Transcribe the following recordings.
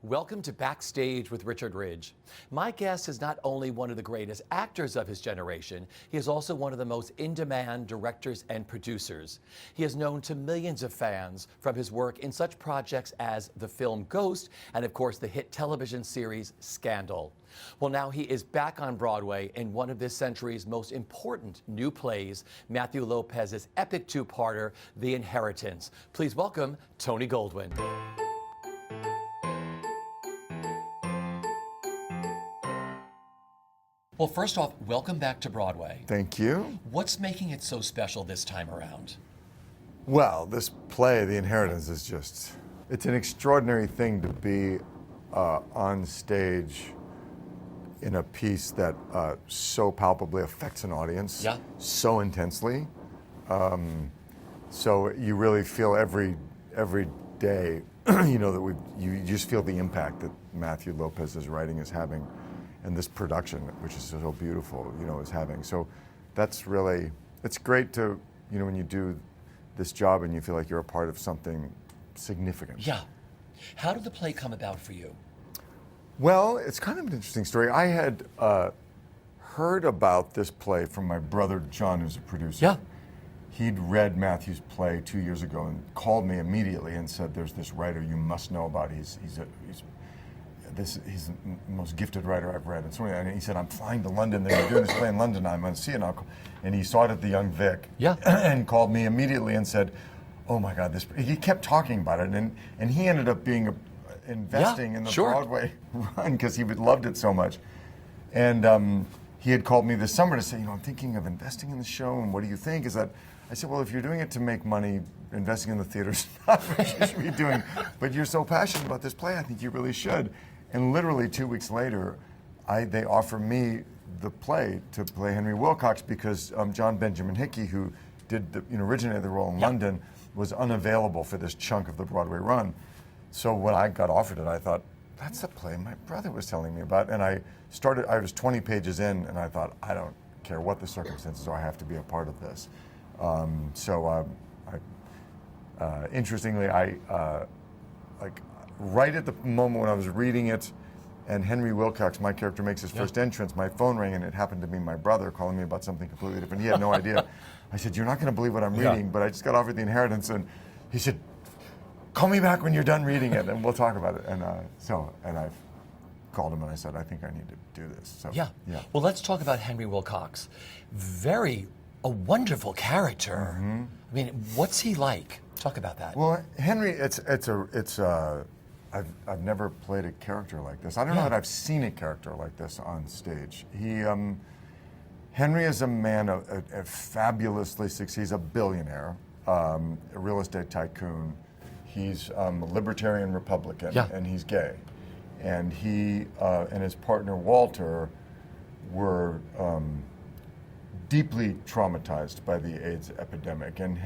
Welcome to Backstage with Richard Ridge. My guest is not only one of the greatest actors of his generation, he is also one of the most in-demand directors and producers. He is known to millions of fans from his work in such projects as the film Ghost and, of course, the hit television series Scandal. Well, now he is back on Broadway in one of this century's most important new plays, Matthew Lopez's epic two-parter, The Inheritance. Please welcome Tony Goldwyn. Well, first off, welcome back to Broadway. Thank you. What's making it so special this time around? Well, this play, The Inheritance, is just, it's an extraordinary thing to be on stage in a piece that so palpably affects an audience, so intensely. So you really feel every day, you know, that you just feel the impact that Matthew Lopez's writing is having. And this production, which is so beautiful, you know, is having. So that's really, it's great to, you know, when you do this job and you feel like you're a part of something significant. Yeah. How did the play come about for you? Well, it's kind of an interesting story. I had heard about this play from my brother John, who's a producer. Yeah. He'd read Matthew's play 2 years ago and called me immediately and said, "There's this writer you must know about. He's the most gifted writer I've read." And he said, "I'm flying to London. They're doing this play in London. I'm going to see it." And he saw it at the Young Vic. Yeah. And called me immediately and said, "Oh my God, this!" He kept talking about it, and he ended up investing in the Broadway run because he loved it so much. And he had called me this summer to say, "You know, I'm thinking of investing in the show, and what do you think?" I said, "Well, if you're doing it to make money, investing in the theater is not what you should be doing. But you're so passionate about this play, I think you really should." And literally 2 weeks later, they offered me the play to play Henry Wilcox because John Benjamin Hickey, who originated the role in London, was unavailable for this chunk of the Broadway run. So when I got offered it, I thought, that's the play my brother was telling me about. And I was 20 pages in, and I thought, I don't care what the circumstances are, I have to be a part of this. Interestingly, right at the moment when I was reading it, and Henry Wilcox, my character, makes his first entrance, my phone rang, and it happened to be my brother calling me about something completely different. He had no idea. I said, "You're not going to believe what I'm reading, but I just got offered The Inheritance." And he said, "Call me back when you're done reading it, and we'll talk about it." And I called him, and I said, "I think I need to do this." So, yeah. Well, let's talk about Henry Wilcox. A wonderful character. Mm-hmm. I mean, what's he like? Talk about that. Well, Henry, I've never played a character like this. I don't know that I've seen a character like this on stage. Henry is a man of fabulously succeeds. He's a billionaire, a real estate tycoon. He's a libertarian Republican, and he's gay. And he and his partner Walter were deeply traumatized by the AIDS epidemic. And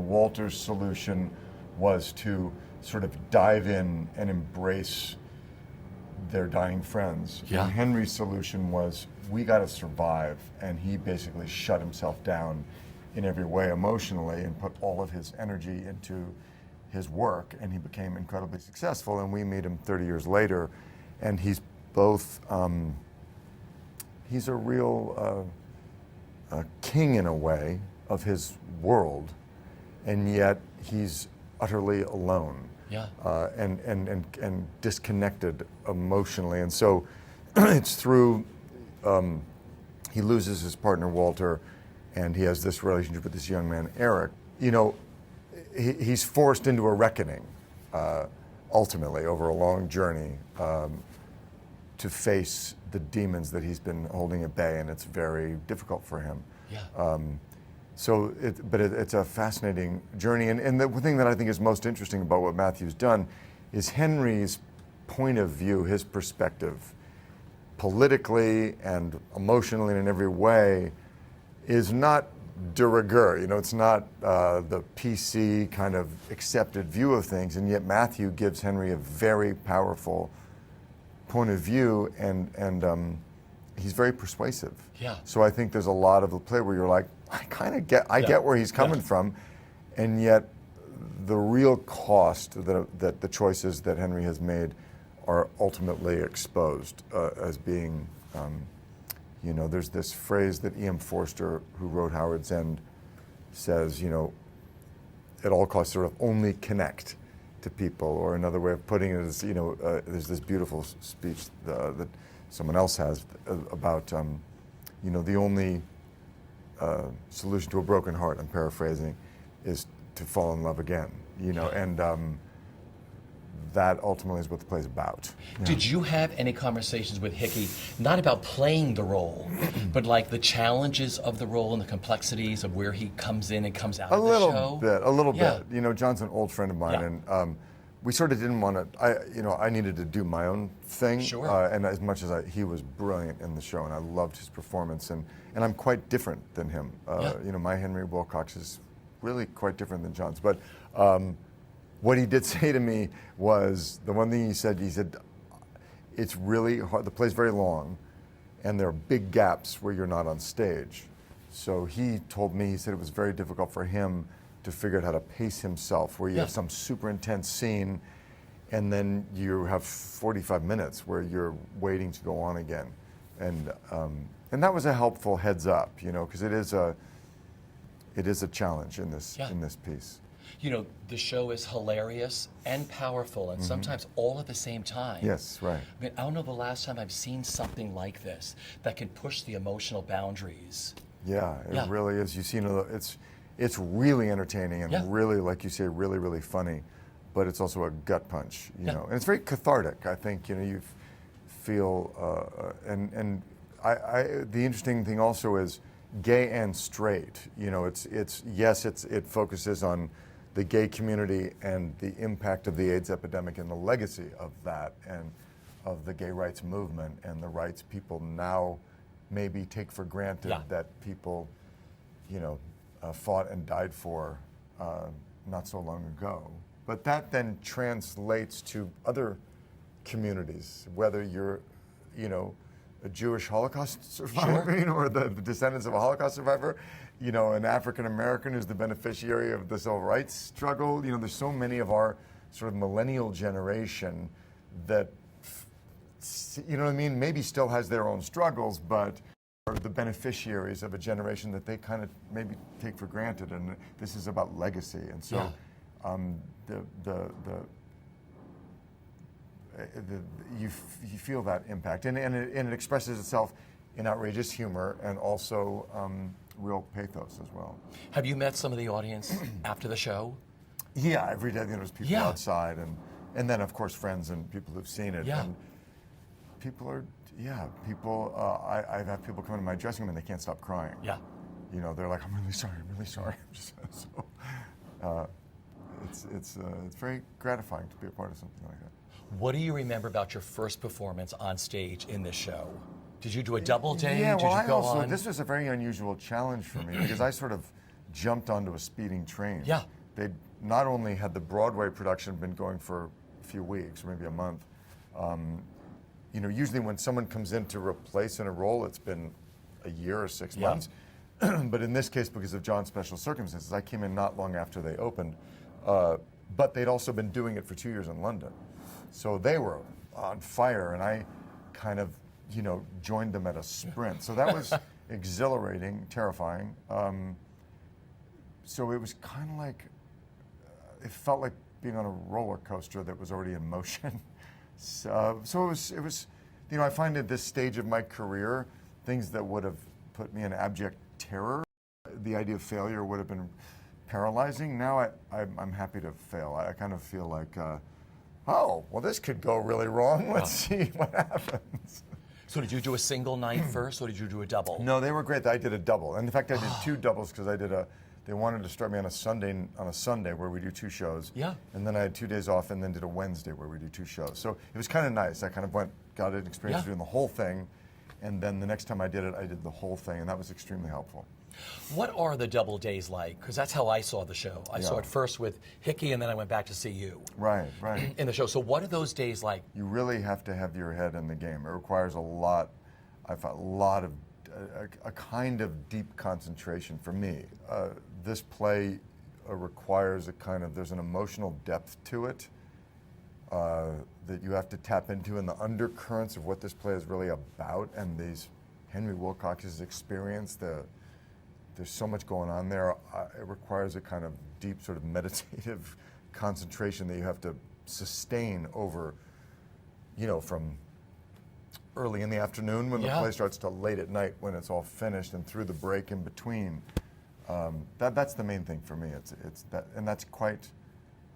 Walter's solution was to sort of dive in and embrace their dying friends. Yeah. And Henry's solution was, we got to survive. And he basically shut himself down in every way emotionally and put all of his energy into his work. And he became incredibly successful. And we meet him 30 years later. And he's both, he's a real king in a way of his world. And yet he's utterly alone. And disconnected emotionally. And so it's through, he loses his partner Walter, and he has this relationship with this young man, Eric. You know, he's forced into a reckoning, ultimately, over a long journey, to face the demons that he's been holding at bay, and it's very difficult for him. But it's a fascinating journey. And the thing that I think is most interesting about what Matthew's done is Henry's point of view, his perspective, politically and emotionally and in every way, is not de rigueur. You know, it's not the PC kind of accepted view of things, and yet Matthew gives Henry a very powerful point of view, and he's very persuasive. So I think there's a lot of the play where you're like, I kind of get where he's coming from, and yet the real cost that the choices that Henry has made are ultimately exposed as being, there's this phrase that E.M. Forster, who wrote Howard's End, says, at all costs sort of only connect to people, or another way of putting it is, there's this beautiful speech that someone else has about, the only solution to a broken heart, I'm paraphrasing, is to fall in love again, and that ultimately is what the play's about. Did you have any conversations with Hickey, not about playing the role, but like the challenges of the role and the complexities of where he comes in and comes out of the show? A little bit. John's an old friend of mine, and we sort of didn't want to, I needed to do my own thing. Sure. And as much as he was brilliant in the show, and I loved his performance, and I'm quite different than him. My Henry Wilcox is really quite different than John's. But what he did say to me was, the one thing he said, it's really hard, the play's very long, and there are big gaps where you're not on stage. So he told me, he said it was very difficult for him to figure out how to pace himself, where you have some super intense scene, and then you have 45 minutes where you're waiting to go on again. And that was a helpful heads up, because it is a challenge in this piece. The show is hilarious and powerful, and sometimes all at the same time. Yes, right. I mean, I don't know the last time I've seen something like this that can push the emotional boundaries. Yeah, it really is. It's really entertaining and really, like you say, really, really funny, but it's also a gut punch, and it's very cathartic. I think you feel, and the interesting thing also is gay and straight. It focuses on the gay community and the impact of the AIDS epidemic and the legacy of that, and of the gay rights movement and the rights people now maybe take for granted that people, fought and died for not so long ago. But that then translates to other communities, whether you're, a Jewish Holocaust survivor, or the descendants of a Holocaust survivor, an African American who's the beneficiary of the civil rights struggle. There's so many of our sort of millennial generation that, maybe still has their own struggles, but are the beneficiaries of a generation that they kind of maybe take for granted. And this is about legacy. And so you feel that impact, and it expresses itself in outrageous humor and also real pathos as well. Have you met some of the audience after the show? Yeah, every day there's people outside, and then of course friends and people who've seen it. Yeah. And people are, I've had people come into my dressing room and they can't stop crying. Yeah. They're like, I'm really sorry. It's very gratifying to be a part of something like that. What do you remember about your first performance on stage in this show? Did you do a double day? Yeah, well, Did you go on? This was a very unusual challenge for me because I sort of jumped onto a speeding train. Yeah. They not only had the Broadway production been going for a few weeks, or maybe a month. Usually when someone comes in to replace in a role, it's been a year or 6 months. But in this case, because of John's special circumstances, I came in not long after they opened. But they'd also been doing it for 2 years in London. So they were on fire, and I kind of, joined them at a sprint. So that was exhilarating, terrifying. So it was kind of like, it felt like being on a roller coaster that was already in motion. So it was, I find at this stage of my career, things that would have put me in abject terror, the idea of failure would have been paralyzing. Now I'm happy to fail. I kind of feel like, oh, well, this could go really wrong. Let's see what happens. So did you do a single night first, or did you do a double? No, they were great. I did a double. And in fact, I did two doubles because they wanted to start me on a Sunday where we do two shows. Yeah. And then I had 2 days off and then did a Wednesday where we do two shows. So it was kind of nice. I kind of got an experience doing the whole thing. And then the next time I did it, I did the whole thing. And that was extremely helpful. What are the double days like? Because that's how I saw the show. I saw it first with Hickey, and then I went back to see you. Right. In the show. So what are those days like? You really have to have your head in the game. It requires a kind of deep concentration for me. This play requires there's an emotional depth to it that you have to tap into, and the undercurrents of what this play is really about, and these Henry Wilcox's experience. There's so much going on there. It requires a kind of deep sort of meditative concentration that you have to sustain over, from early in the afternoon when the play starts to late at night when it's all finished, and through the break in between. That's the main thing for me. It's that, and that's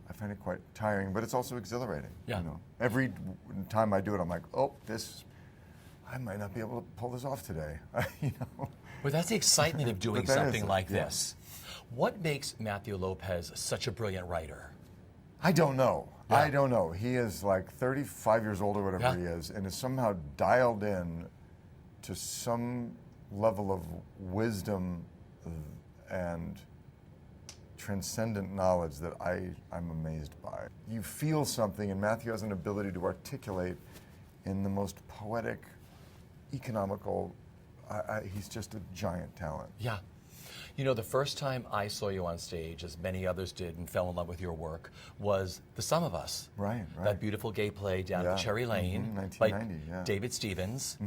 I find it quite tiring, but it's also exhilarating. Yeah. Every time I do it, I'm like, oh, I might not be able to pull this off today. Well, that's the excitement of doing something like this. What makes Matthew Lopez such a brilliant writer? I don't know. Yeah. I don't know. He is like 35 years old or whatever he is, and is somehow dialed in to some level of wisdom and transcendent knowledge that I'm amazed by. You feel something, and Matthew has an ability to articulate in the most poetic, economical, he's just a giant talent. Yeah. The first time I saw you on stage, as many others did and fell in love with your work, was The Sum of Us. Right. That beautiful gay play down at Cherry Lane 1990, by David Stevens.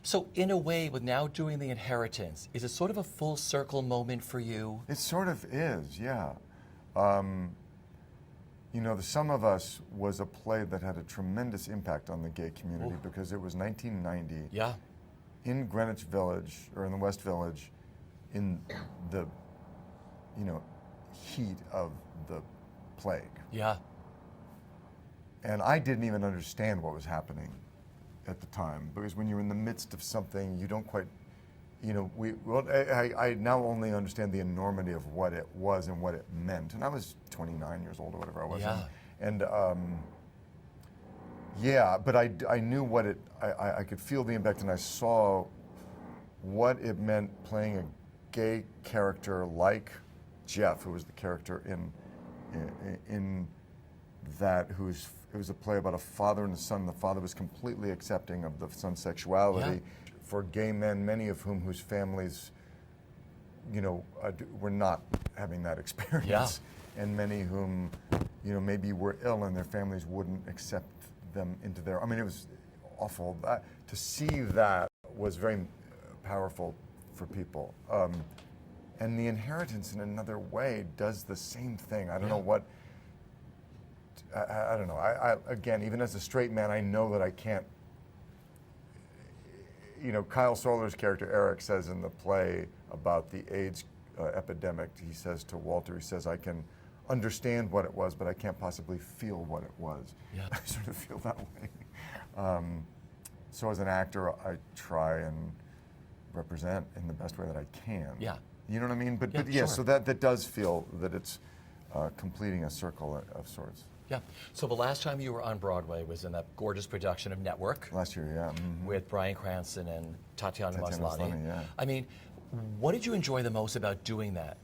So in a way, with now doing The Inheritance, is it sort of a full circle moment for you? It sort of is, yeah. The Sum of Us was a play that had a tremendous impact on the gay community because it was 1990 in Greenwich Village, or in the West Village, in the, heat of the plague. Yeah. And I didn't even understand what was happening at the time, because when you're in the midst of something, you don't quite, I now only understand the enormity of what it was and what it meant. And I was 29 years old or whatever I was. But I knew what I could feel the impact, and I saw what it meant playing a gay character like Jeff, who was the character in that, it was a play about a father and a son. The father was completely accepting of the son's sexuality. For gay men, many of whose families, were not having that experience, and many whom, maybe were ill and their families wouldn't accept them into their. I mean, it was awful. To see that was very powerful for people. And The Inheritance, in another way, does the same thing. I don't know what. I don't know. Again, even as a straight man, I know that I can't. Kyle Solar's character Eric says in the play about the AIDS epidemic, he says to Walter, he says, I can understand what it was, but I can't possibly feel what it was. Yeah. I sort of feel that way. So as an actor, I try and represent in the best way that I can. Yeah. You know what I mean? But sure. So that does feel that it's completing a circle of sorts. Yeah. So the last time you were on Broadway was in that gorgeous production of Network. Last year, yeah. Mm-hmm. With Bryan Cranston and Tatiana Maslany. Yeah. I mean, what did you enjoy the most about doing that?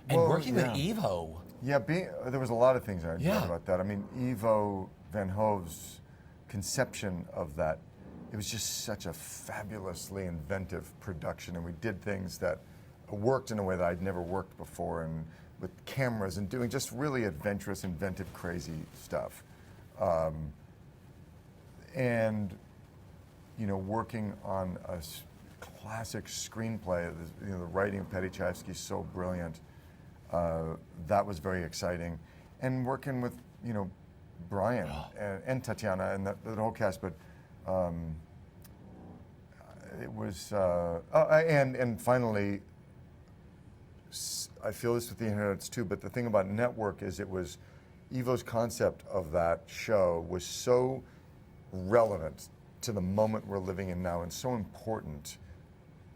And working with Ivo. Yeah, there was a lot of things I enjoyed about that. I mean, Ivo Van Hove's conception of that, it was just such a fabulously inventive production, and we did things that worked in a way that I'd never worked before, and with cameras and doing just really adventurous, inventive, crazy stuff. And, working on a classic screenplay, the writing of Petty-Chayefsky is so brilliant. That was very exciting. And working with, Brian and Tatiana and the whole cast, but it was, and finally, I feel this with The Inheritance too, but the thing about Network is Ivo's concept of that show was so relevant to the moment we're living in now, and so important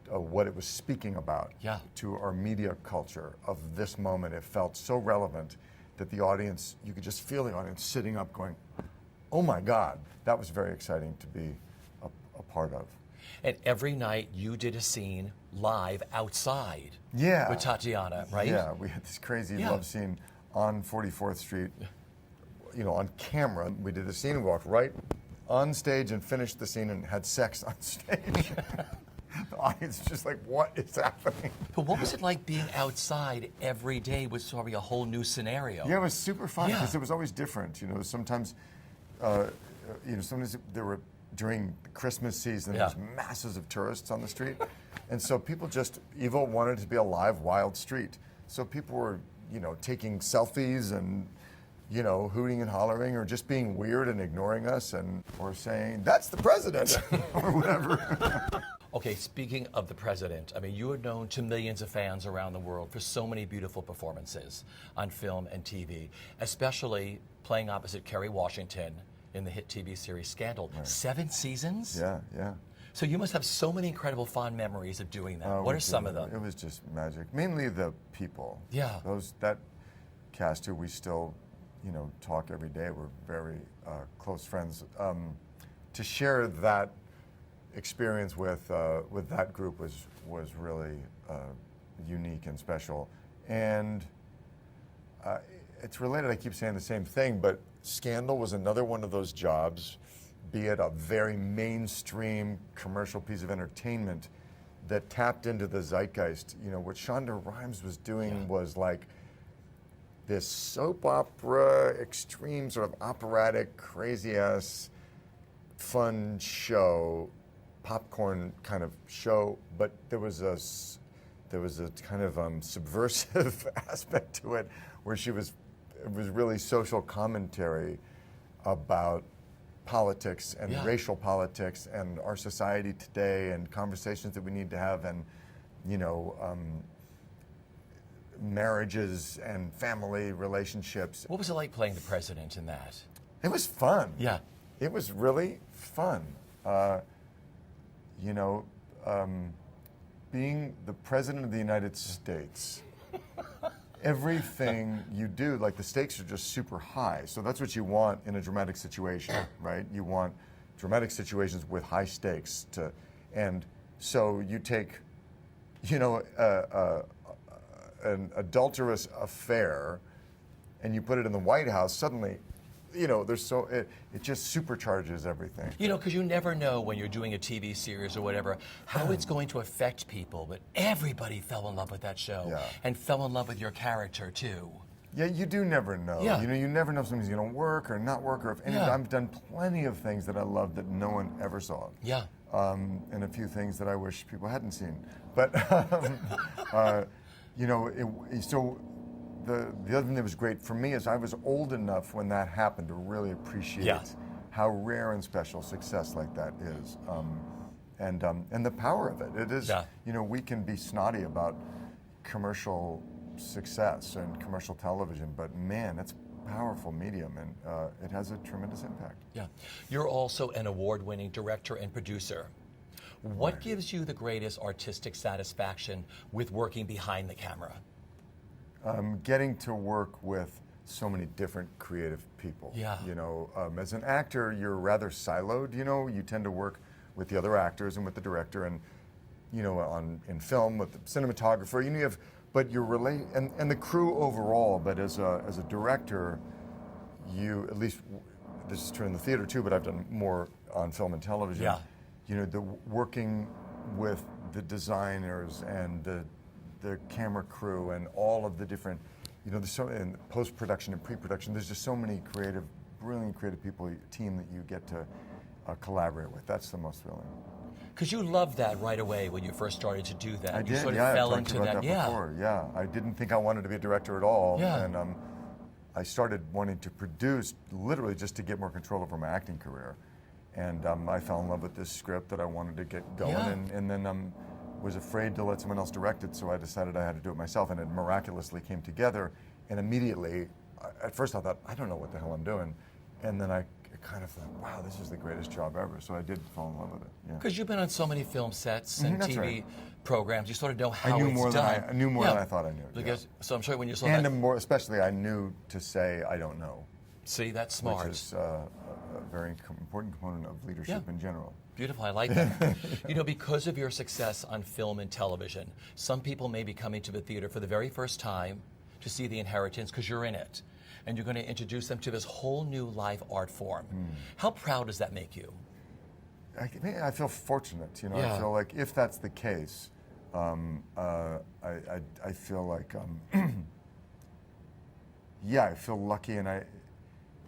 what it was speaking about to our media culture of this moment. It felt so relevant that the audience, you could just feel the audience sitting up going, oh my God. That was very exciting to be a part of. And every night you did a scene live outside with Tatiana, right? Yeah, we had this crazy love scene on 44th Street, on camera. We did a scene and walked right on stage and finished the scene and had sex on stage. The audience is just like, what is happening? But what was it like being outside every day was probably a whole new scenario? Yeah, it was super fun because it was always different. Sometimes sometimes there were, during the Christmas season, Yeah. there's masses of tourists on the street. And so people Evil wanted it to be a live, wild street. So people were, taking selfies and, hooting and hollering, or just being weird and ignoring us, or saying, "That's the president," or whatever. Okay, speaking of the president, I mean, you are known to millions of fans around the world for so many beautiful performances on film and TV, especially playing opposite Kerry Washington in the hit TV series Scandal. Right. 7 seasons? Yeah, yeah. So you must have so many incredible fond memories of doing that. What are some of them? It was just magic. Mainly the people. Yeah. That cast who we still, talk every day. We're very close friends. To share that experience with that group was really unique and special. And it's related. I keep saying the same thing, but Scandal was another one of those jobs, be it a very mainstream commercial piece of entertainment that tapped into the zeitgeist. What Shonda Rhimes was doing was like this soap opera, extreme sort of operatic, crazy-ass, fun show, popcorn kind of show, but there was a kind of subversive aspect to it, where it was really social commentary about politics and racial politics and our society today and conversations that we need to have, and marriages and family relationships. What was it like playing the president in that? It was fun. Yeah. It was really fun. Being the president of the United States, everything you do, like the stakes are just super high. So that's what you want in a dramatic situation, right? You want dramatic situations with high stakes and so you take, an adulterous affair and you put it in the White House, suddenly, it just supercharges everything. Because you never know when you're doing a TV series or whatever how it's going to affect people, but everybody fell in love with that show and fell in love with your character too. Yeah, you do never know. Yeah. You never know if something's going to work or not work, or if I've done plenty of things that I love that no one ever saw. Yeah. And a few things that I wish people hadn't seen. But so the other thing that was great for me is I was old enough when that happened to really appreciate how rare and special success like that is, and the power of it. It is, we can be snotty about commercial success and commercial television, but man, it's a powerful medium, and it has a tremendous impact. Yeah. You're also an award-winning director and producer. What gives you the greatest artistic satisfaction with working behind the camera? Getting to work with so many different creative people. Yeah. As an actor, you're rather siloed. You tend to work with the other actors and with the director, and in film with the cinematographer. But and the crew overall. But as a director, you, at least this is true in the theater too, but I've done more on film and television. Yeah. The working with the designers and the camera crew and all of the different, there's so in post-production and pre-production, there's just so many brilliant creative people, team that you get to collaborate with. That's the most thrilling. Because you loved that right away when you first started to do that. I You did, sort of yeah. fell I've talked into about that. Before. Yeah. I didn't think I wanted to be a director at all. Yeah. And I started wanting to produce literally just to get more control over my acting career. And I fell in love with this script that I wanted to get going, and then was afraid to let someone else direct it, so I decided I had to do it myself, and it miraculously came together. And immediately, at first I thought, I don't know what the hell I'm doing. And then I kind of thought, wow, this is the greatest job ever. So I did fall in love with it. Because you've been on so many film sets and that's TV right. programs, you sort of know how I knew it's more done. I knew more than I thought I knew. Because, so I'm sure when you saw and that... especially I knew to say I don't know. See, that's smart. Which is a very important component of leadership in general. Beautiful, I like that. Because of your success on film and television, some people may be coming to the theater for the very first time to see The Inheritance because you're in it. And you're going to introduce them to this whole new live art form. How proud does that make you? I feel fortunate, I feel like if that's the case, I feel like, I feel lucky, and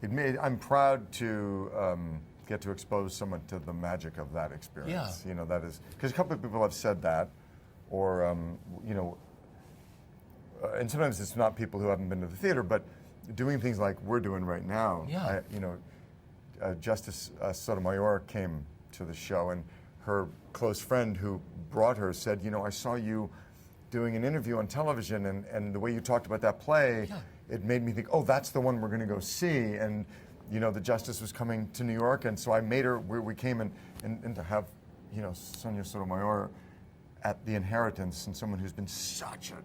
I'm proud to get to expose someone to the magic of that experience. Yeah. You know, that is, because a couple of people have said that, or, you know, and sometimes it's not people who haven't been to the theater, but doing things like we're doing right now. Yeah. You know, Justice Sotomayor came to the show, and her close friend who brought her said, you know, I saw you doing an interview on television, and the way you talked about that play, it made me think, oh, that's the one we're going to go see. And, you know, the Justice was coming to New York, and so I made her, we came and to have, you know, Sonia Sotomayor at The Inheritance, and someone who's been such a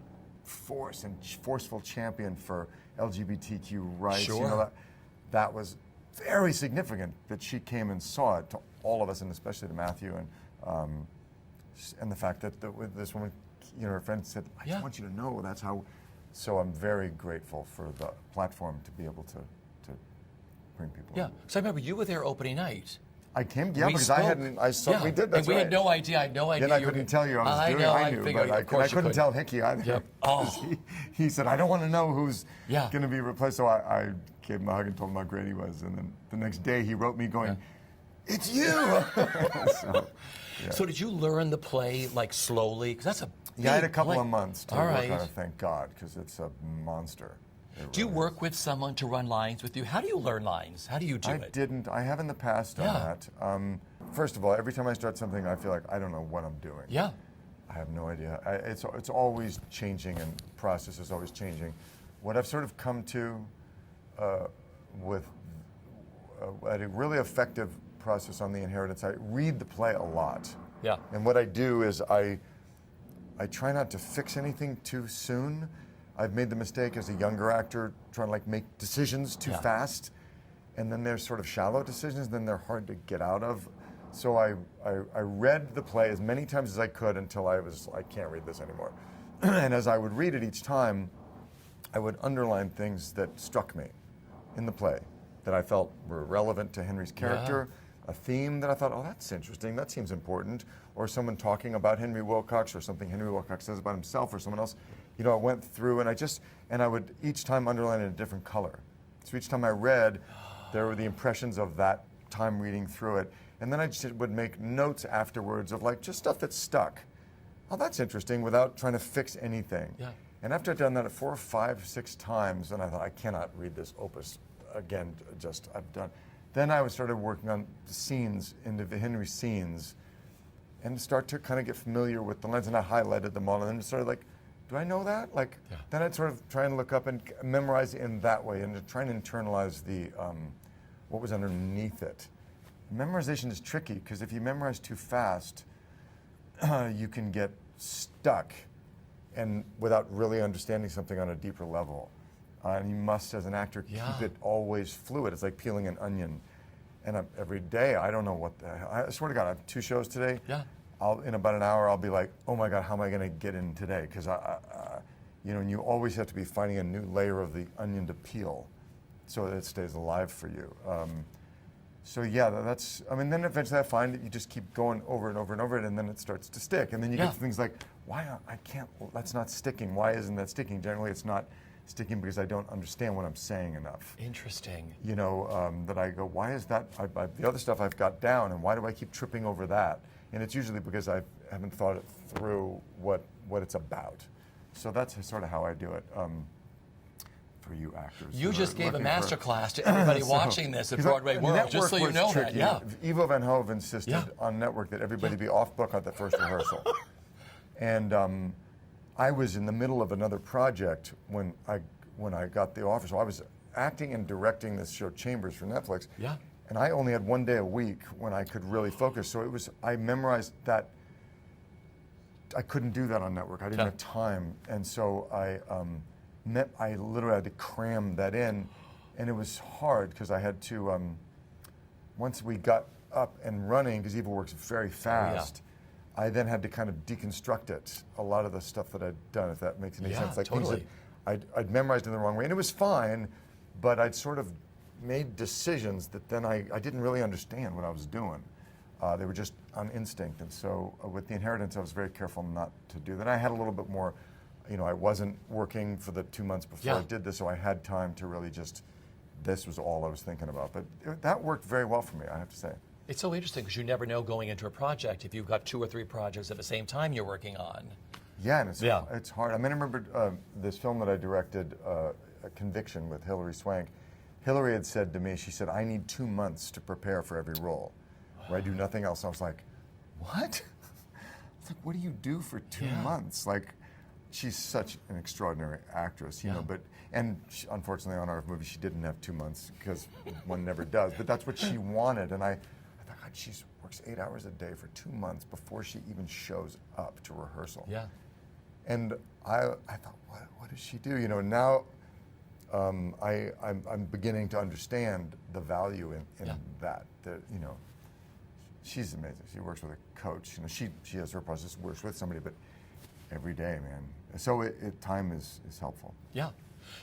force and forceful champion for LGBTQ rights. Sure. You know, that was very significant that she came and saw it, to all of us, and especially to Matthew, and the fact that this woman, you know, her friend said, I just want you to know that's how. So I'm very grateful for the platform to be able to bring people. Yeah. in. So I remember you were there opening night. I came, We because spoke. I hadn't, I saw, we did, that's and we right. had no idea. I had no idea. Then I you were couldn't tell you I was doing. I knew, figured, but of course I you couldn't tell Hickey either. Yep. Because he said, I don't want to know who's Yeah. going to be replaced. So I gave him a hug and told him how great he was. And then the next day he wrote me going, it's you. So did you learn the play like slowly? Because that's a big I had a couple play. of months to All work right. on it, thank God, because it's a monster. It Do you really work is. with someone to run lines with you? How do you learn lines? How do you do I it? didn't. I have in the past done that. First of all, every time I start something, I feel like I don't know what I'm doing. Yeah. I have no idea. It's always changing, and process is always changing. What I've sort of come to with a really effective process on The Inheritance, I read the play a lot. Yeah. And what I do is I try not to fix anything too soon. I've made the mistake as a younger actor trying to like make decisions too fast, and then there's sort of shallow decisions, then they're hard to get out of. So I read the play as many times as I could until I can't read this anymore. And as I would read it each time, I would underline things that struck me in the play that I felt were relevant to Henry's character, a theme that I thought, oh, that's interesting, that seems important, or someone talking about Henry Wilcox, or something Henry Wilcox says about himself, or someone else. You know, I went through and I would each time underline in a different color. So each time I read, there were the impressions of that time reading through it. And then I just would make notes afterwards of like just stuff that stuck. Oh, that's interesting, without trying to fix anything. Yeah. And after I'd done that 4, 5, 6 times, and I thought, I cannot read this opus again, I've done. Then I started working on the scenes, into Henry's scenes, and start to kind of get familiar with the lines, and I highlighted them all, and then started like, do I know that? Like, then I'd sort of try and look up and memorize it in that way, and to try and internalize the what was underneath it. Memorization is tricky, because if you memorize too fast, you can get stuck, and without really understanding something on a deeper level. And you must, as an actor, keep it always fluid. It's like peeling an onion. And every day, I don't know what the hell. I swear to God, I have 2 shows today. Yeah. In about an hour, I'll be like, oh my God, how am I going to get in today? Because you know, and you always have to be finding a new layer of the onion to peel, so that it stays alive for you. So yeah, that's. I mean, then eventually I find that you just keep going over and over and over it, and then it starts to stick. And then you get to things like, why I can't? That's not sticking. Why isn't that sticking? Generally, it's not sticking because I don't understand what I'm saying enough. Interesting. You know, that I go, why is that? The other stuff I've got down, and why do I keep tripping over that? And it's usually because I haven't thought it through what it's about. So that's sort of how I do it. For you actors. You just gave a looking master class to everybody So- watching this at 'cause Broadway World, just so you was know tricky. that. Yeah. Ivo Van Hove insisted on network that everybody be off book at the first rehearsal. And I was in the middle of another project when I got the offer. So I was acting and directing this show Chambers for Netflix. Yeah. And I only had 1 day a week when I could really focus. So I memorized that. I couldn't do that on network. I didn't have time. And so I literally had to cram that in. And it was hard because I had to, once we got up and running, because Eva works very fast, I then had to kind of deconstruct it, a lot of the stuff that I'd done, if that makes any sense. Like totally. things that I'd memorized in the wrong way. And it was fine, but I'd sort of made decisions that then I didn't really understand what I was doing. They were just on instinct. And so with The Inheritance, I was very careful not to do that. I had a little bit more, you know, I wasn't working for the 2 months before I did this, so I had time to really just this was all I was thinking about. But that worked very well for me, I have to say. It's so interesting because you never know going into a project if you've got 2 or 3 projects at the same time you're working on. Yeah, and it's hard. I mean, I remember this film that I directed, A Conviction with Hilary Swank. Hilary had said to me, she said, I need 2 months to prepare for every role, where I do nothing else. I was like, what? It's like, what do you do for 2 months? Like, she's such an extraordinary actress, you know, and she, unfortunately on our movie she didn't have 2 months because one never does, but that's what she wanted. And I thought, God, she works 8 hours a day for 2 months before she even shows up to rehearsal. Yeah. And I thought, what does she do? You know, now I'm beginning to understand the value in that. That, you know, she's amazing. She works with a coach. You know, she has her process, works with somebody, but every day, man. So time is helpful. Yeah.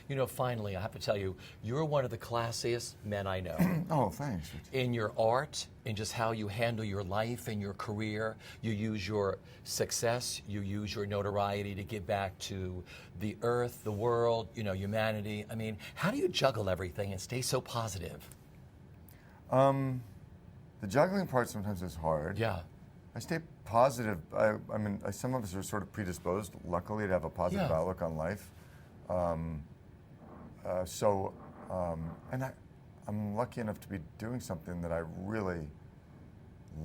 You know, finally, I have to tell you, you're one of the classiest men I know. Oh, thanks. In your art, in just how you handle your life and your career, you use your success, you use your notoriety to give back to the earth, the world, you know, humanity. I mean, how do you juggle everything and stay so positive? The juggling part sometimes is hard. Yeah. I stay positive. I mean, some of us are sort of predisposed, luckily, to have a positive outlook on life. And I'm lucky enough to be doing something that I really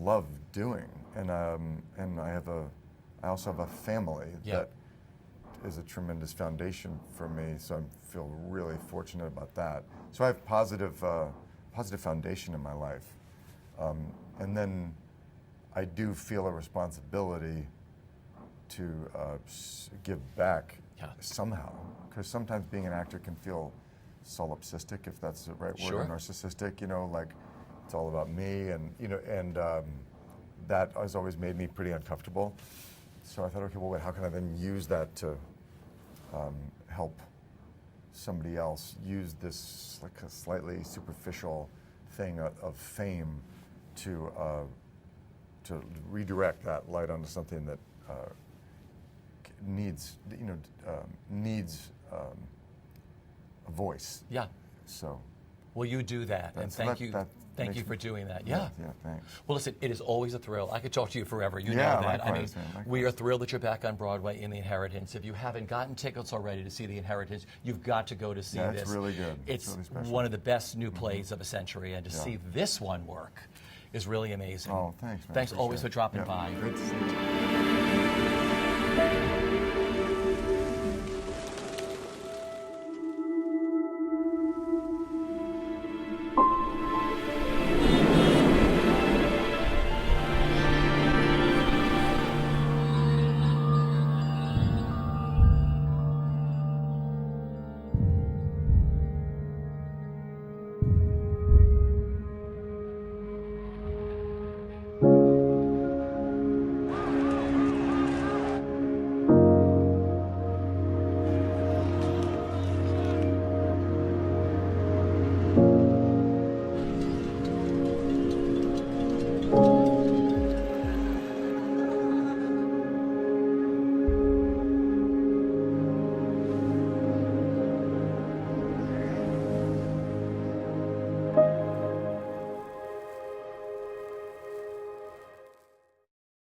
love doing, and I also have a family that is a tremendous foundation for me. So I feel really fortunate about that. So I have positive foundation in my life, and then I do feel a responsibility to give back somehow, because sometimes being an actor can feel solipsistic, if that's the right word, or narcissistic. You know, like it's all about me, and you know, and that has always made me pretty uncomfortable. So I thought, okay, well, wait, how can I then use that to help somebody else? Use this like a slightly superficial thing of fame to redirect that light onto something that needs a voice. Yeah. So. Well, you do that, and thank you. Thank you for doing that. Yeah. Yeah, thanks. Well, listen, it is always a thrill. I could talk to you forever. You know that. Likewise, I mean, we are thrilled that you're back on Broadway in The Inheritance. If you haven't gotten tickets already to see The Inheritance, you've got to go to see this. It's really good. It's really one of the best new plays of a century, and to see this one work is really amazing. Oh, thanks, man. Thanks always for dropping by. Great to see you.